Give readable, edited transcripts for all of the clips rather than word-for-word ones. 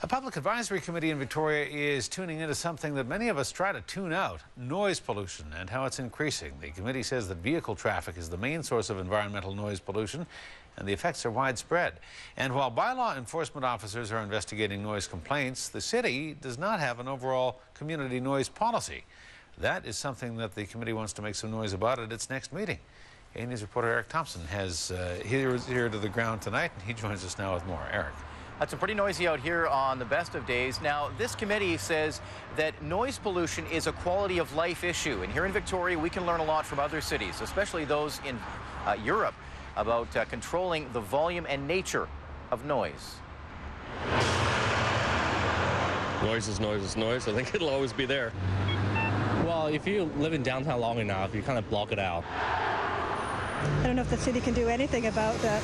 A public advisory committee in Victoria is tuning into something that many of us try to tune out: noise pollution and how it's increasing. The committee says that vehicle traffic is the main source of environmental noise pollution, and the effects are widespread. And while bylaw enforcement officers are investigating noise complaints, the city does not have an overall community noise policy. That is something that the committee wants to make some noise about at its next meeting. A News reporter Eric Thompson has here to the ground tonight, and he joins us now with more. Eric. It's pretty noisy out here on the best of days. Now, this committee says that noise pollution is a quality of life issue. And here in Victoria, we can learn a lot from other cities, especially those in Europe, about controlling the volume and nature of noise. Noise is noise is noise. I think it'll always be there. Well, if you live in downtown long enough, you kind of block it out. I don't know if the city can do anything about that,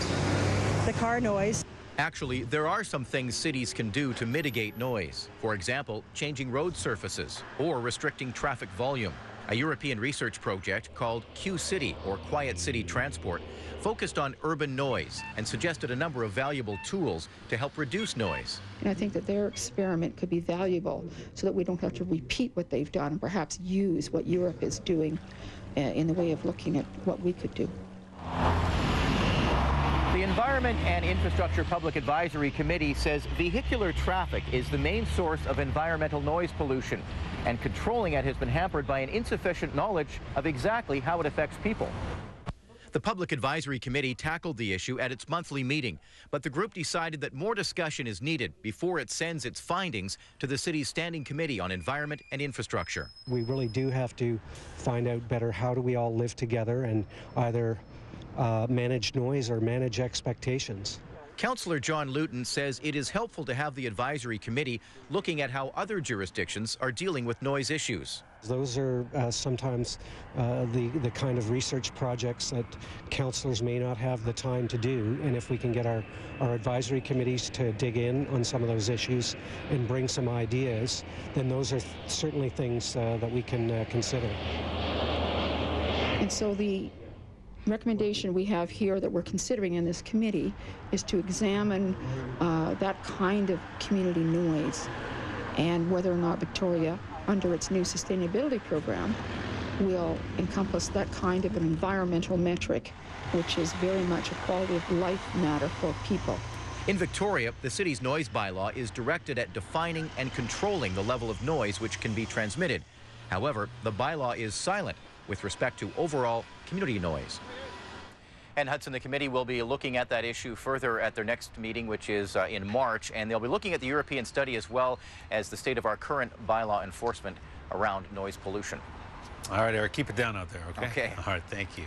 the car noise. Actually, there are some things cities can do to mitigate noise. For example, changing road surfaces or restricting traffic volume. A European research project called Q-City, or Quiet City Transport, focused on urban noise and suggested a number of valuable tools to help reduce noise. And I think that their experiment could be valuable so that we don't have to repeat what they've done and perhaps use what Europe is doing in the way of looking at what we could do. The Environment and Infrastructure Public Advisory Committee says vehicular traffic is the main source of environmental noise pollution, and controlling it has been hampered by an insufficient knowledge of exactly how it affects people. The Public Advisory Committee tackled the issue at its monthly meeting, but the group decided that more discussion is needed before it sends its findings to the city's Standing Committee on Environment and Infrastructure. We really do have to find out better how do we all live together and either manage noise or manage expectations. Councillor John Luton says it is helpful to have the advisory committee looking at how other jurisdictions are dealing with noise issues. Those are sometimes the kind of research projects that councillors may not have the time to do, and if we can get our advisory committees to dig in on some of those issues and bring some ideas, then those are certainly things that we can consider. And so the recommendation we have here that we're considering in this committee is to examine that kind of community noise and whether or not Victoria, under its new sustainability program, will encompass that kind of an environmental metric, which is very much a quality of life matter for people. In Victoria, the city's noise bylaw is directed at defining and controlling the level of noise which can be transmitted. However, the bylaw is silent with respect to overall community noise. And Hudson, the committee will be looking at that issue further at their next meeting, which is in March, and they'll be looking at the European study as well as the state of our current bylaw enforcement around noise pollution. All right, Eric, keep it down out there, okay? Okay. All right, thank you.